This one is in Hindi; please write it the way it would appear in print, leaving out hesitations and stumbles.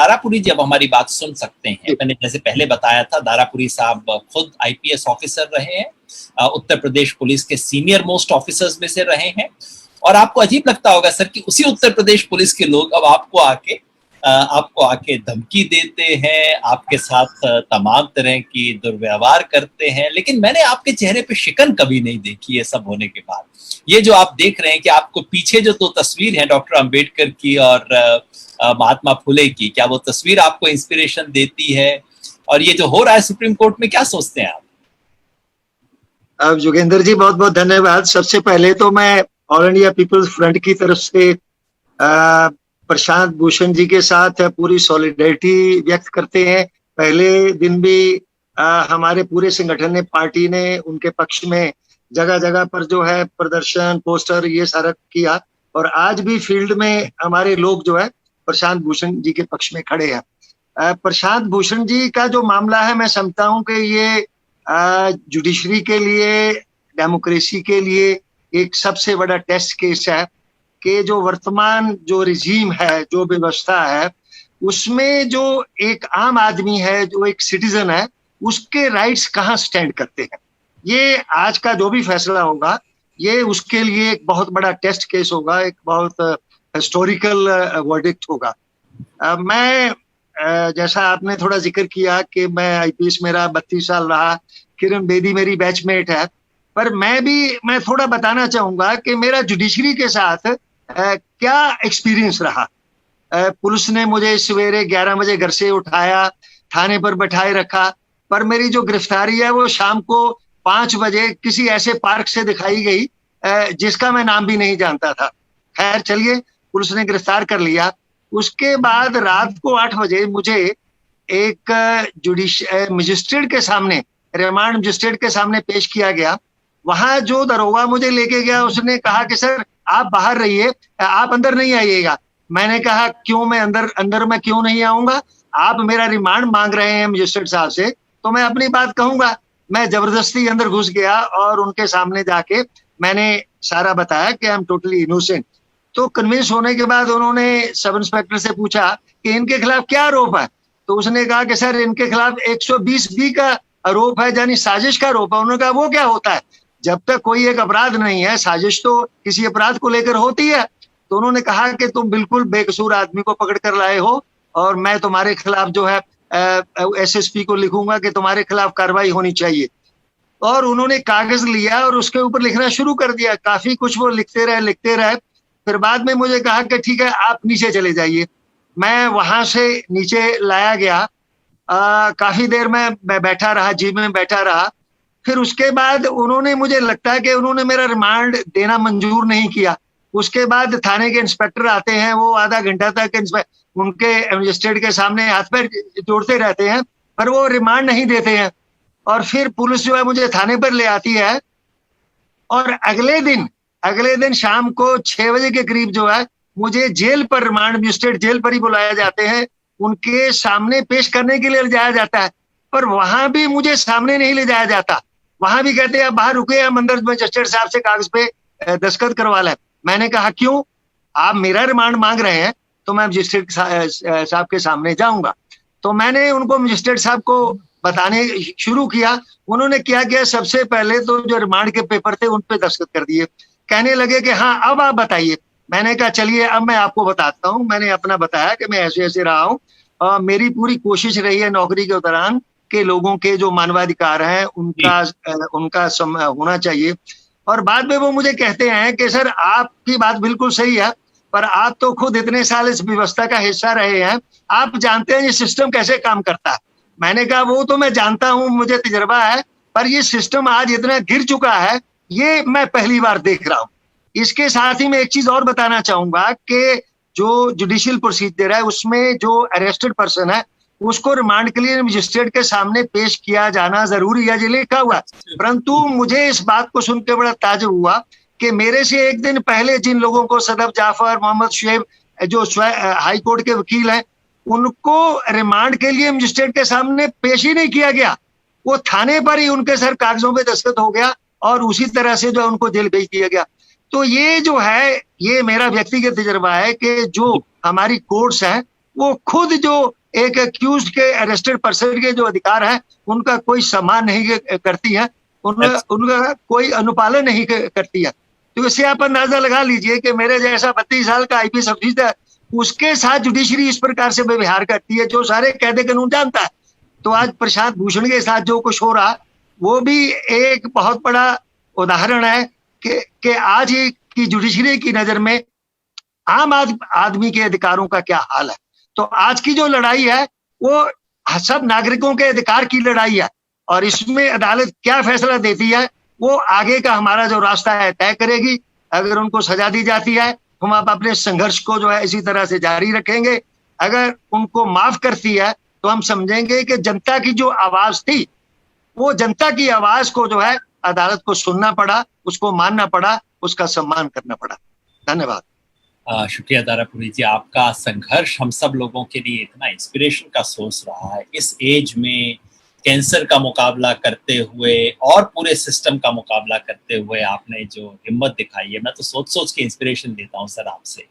दारापुरी जी अब हमारी बात सुन सकते हैं? मैंने जैसे पहले बताया था, दारापुरी साहब खुद आईपीएस ऑफिसर रहे हैं, उत्तर प्रदेश पुलिस के सीनियर मोस्ट ऑफिसर्स में से रहे हैं। और आपको अजीब लगता होगा सर कि उसी उत्तर प्रदेश पुलिस के लोग अब आपको आके धमकी देते हैं, आपके साथ तमाम तरह की दुर्व्यवहार करते हैं, लेकिन मैंने आपके चेहरे पे शिकन कभी नहीं देखी। ये सब होने के बाद ये जो आप देख रहे हैं कि आपको पीछे जो दो तस्वीर है डॉक्टर अंबेडकर की और महात्मा फुले की, क्या वो तस्वीर आपको इंस्पिरेशन देती है? और ये जो हो रहा है सुप्रीम कोर्ट में, क्या सोचते हैं आप? अब जोगेंद्र जी बहुत बहुत धन्यवाद। सबसे पहले तो मैं ऑल इंडिया पीपल्स फ्रंट की तरफ से प्रशांत भूषण जी के साथ पूरी सॉलिडेरिटी व्यक्त करते हैं। पहले दिन भी हमारे पूरे संगठन ने, पार्टी ने उनके पक्ष में जगह जगह पर जो है प्रदर्शन, पोस्टर, ये सारा किया। और आज भी फील्ड में हमारे लोग जो है प्रशांत भूषण जी के पक्ष में खड़े हैं। प्रशांत भूषण जी का जो मामला है, मैं समझता हूं कि ये जुडिशरी के लिए, डेमोक्रेसी के लिए एक सबसे बड़ा टेस्ट केस है कि जो वर्तमान जो रिजीम है, जो व्यवस्था है, उसमें जो एक आम आदमी है, जो एक सिटीजन है, उसके राइट्स कहाँ स्टैंड करते हैं। ये आज का जो भी फैसला होगा, ये उसके लिए एक बहुत बड़ा टेस्ट केस होगा, एक बहुत हिस्टोरिकल वर्डिक्ट होगा। मैं जैसा आपने थोड़ा जिक्र किया कि मैं आईपीएस मेरा 32 साल रहा, किरण बेदी मेरी बैचमेट है, पर मैं थोड़ा बताना चाहूंगा कि मेरा जुडिशरी के साथ क्या एक्सपीरियंस रहा। पुलिस ने मुझे सवेरे 11 बजे घर से उठाया, थाने पर बैठाए रखा, पर मेरी जो गिरफ्तारी है वो शाम को 5 बजे किसी ऐसे पार्क से दिखाई गई जिसका मैं नाम भी नहीं जानता था। खैर चलिए, पुलिस ने गिरफ्तार कर लिया। उसके बाद रात को 8 बजे मुझे एक मजिस्ट्रेट के सामने, रिमांड मजिस्ट्रेट के सामने पेश किया गया। वहां जो दरोगा मुझे लेके गया, उसने कहा कि सर आप बाहर रहिए, आप अंदर नहीं आइएगा। मैंने कहा क्यों, मैं अंदर मैं क्यों नहीं आऊंगा? आप मेरा रिमांड मांग रहे हैं मजिस्ट्रेट साहब से, तो मैं अपनी बात कहूंगा। मैं जबरदस्ती अंदर घुस गया और उनके सामने जाके मैंने सारा बताया कि आई एम टोटली इनोसेंट। तो कन्विंस होने के बाद उन्होंने सब इंस्पेक्टर से पूछा कि इनके खिलाफ क्या आरोप है। तो उसने कहा कि सर इनके खिलाफ 120B का आरोप है, यानी साजिश का आरोप है। उन्होंने कहा वो क्या होता है? जब तक कोई एक अपराध नहीं है, साजिश तो किसी अपराध को लेकर होती है। तो उन्होंने कहा कि तुम बिल्कुल बेकसूर आदमी को पकड़ कर लाए हो और मैं तुम्हारे खिलाफ जो है एसएसपी को लिखूंगा कि तुम्हारे खिलाफ कार्रवाई होनी चाहिए। और उन्होंने कागज लिया और उसके ऊपर लिखना शुरू कर दिया। काफी कुछ वो लिखते रहे। फिर बाद में मुझे कहा कि ठीक है आप नीचे चले जाइए। मैं वहां से नीचे लाया गया। काफी देर मैं बैठा रहा, जीप में बैठा रहा। फिर उसके बाद उन्होंने, मुझे लगता है कि उन्होंने मेरा रिमांड देना मंजूर नहीं किया। उसके बाद थाने के इंस्पेक्टर आते हैं, वो आधा घंटा तक उनके मजिस्ट्रेट के सामने हाथ पैर जोड़ते रहते हैं, पर वो रिमांड नहीं देते हैं। और फिर पुलिस जो है मुझे थाने पर ले आती है और अगले दिन शाम को 6 बजे के करीब जो है मुझे जेल पर, रिमांड मजिस्ट्रेट जेल पर ही बुलाया जाते हैं, उनके सामने पेश करने के लिए ले जाया जाता है। पर वहां भी मुझे सामने नहीं ले जाया जाता। वहां भी कहते हैं आप बाहर रुके, हम अंदर मजिस्ट्रेट साहब से कागज पे दस्तखत करवा लें। मैंने कहा क्यों? आप मेरा रिमांड मांग रहे हैं तो मैं मजिस्ट्रेट साहब के सामने जाऊंगा। तो मैंने उनको, मजिस्ट्रेट साहब को बताने शुरू किया। उन्होंने क्या किया, सबसे पहले तो जो रिमांड के पेपर थे उन पे दस्तखत कर दिए। कहने लगे कि हाँ अब आप बताइए। मैंने कहा चलिए अब मैं आपको बताता हूँ। मैंने अपना बताया कि मैं ऐसे ऐसे रहा हूँ और मेरी पूरी कोशिश रही है नौकरी के दौरान के लोगों के जो मानवाधिकार हैं उनका होना चाहिए। और बाद में वो मुझे कहते हैं कि सर आपकी बात बिल्कुल सही है, पर आप तो खुद इतने साल इस व्यवस्था का हिस्सा रहे हैं, आप जानते हैं ये सिस्टम कैसे काम करता है। मैंने कहा वो तो मैं जानता हूं, मुझे तजुर्बा है, पर ये सिस्टम आज इतना गिर चुका है, ये मैं पहली बार देख रहा हूं। इसके साथ ही मैं एक चीज और बताना चाहूंगा कि जो जुडिशियल प्रोसीजर है उसमें जो अरेस्टेड पर्सन है उसको रिमांड के लिए मजिस्ट्रेट के सामने पेश किया जाना जरूरी है, ये लिखा हुआ। परंतु मुझे इस बात को सुन के बड़ा ताज्जुब हुआ कि मेरे से एक दिन पहले जिन लोगों को, सदफ जाफर, मोहम्मद शुएब जो हाई कोर्ट के वकील हैं, उनको रिमांड के लिए मजिस्ट्रेट के सामने पेश ही नहीं किया गया। वो थाने पर ही उनके सर कागजों पे दस्तखत हो गया और उसी तरह से जो उनको जेल भेज दिया गया। तो ये जो है, ये मेरा व्यक्तिगत तजुर्बा है कि जो हमारी कोर्ट्स हैं वो खुद जो एक एक्यूज के अरेस्टेड पर्सन के जो अधिकार है उनका कोई सम्मान नहीं करती है, उनका कोई अनुपालन नहीं करती है। तो इससे आप अंदाजा लगा लीजिए कि मेरे जैसा 32 साल का आईपीएस ऑफिसर, उसके साथ जुडिशरी इस प्रकार से व्यवहार करती है, जो सारे कायदे कानून जानता है। तो आज प्रशांत भूषण के साथ जो कुछ हो रहा, वो भी एक बहुत बड़ा उदाहरण है कि आज की जुडिशरी की नजर में आम आदमी के अधिकारों का क्या हाल है। तो आज की जो लड़ाई है वो सब नागरिकों के अधिकार की लड़ाई है, और इसमें अदालत क्या फैसला देती है वो आगे का हमारा जो रास्ता है तय करेगी। अगर उनको सजा दी जाती है तो हम अपने संघर्ष को जो है इसी तरह से जारी रखेंगे। अगर उनको माफ करती है तो हम समझेंगे कि जनता की जो आवाज थी, वो जनता की आवाज को जो है अदालत को सुनना पड़ा, उसको मानना पड़ा, उसका सम्मान करना पड़ा। धन्यवाद। शुक्रिया दारापुरी जी, आपका संघर्ष हम सब लोगों के लिए इतना इंस्पिरेशन का सोर्स रहा है। इस एज में कैंसर का मुकाबला करते हुए और पूरे सिस्टम का मुकाबला करते हुए आपने जो हिम्मत दिखाई है, मैं तो सोच सोच के इंस्पिरेशन लेता हूं सर आपसे।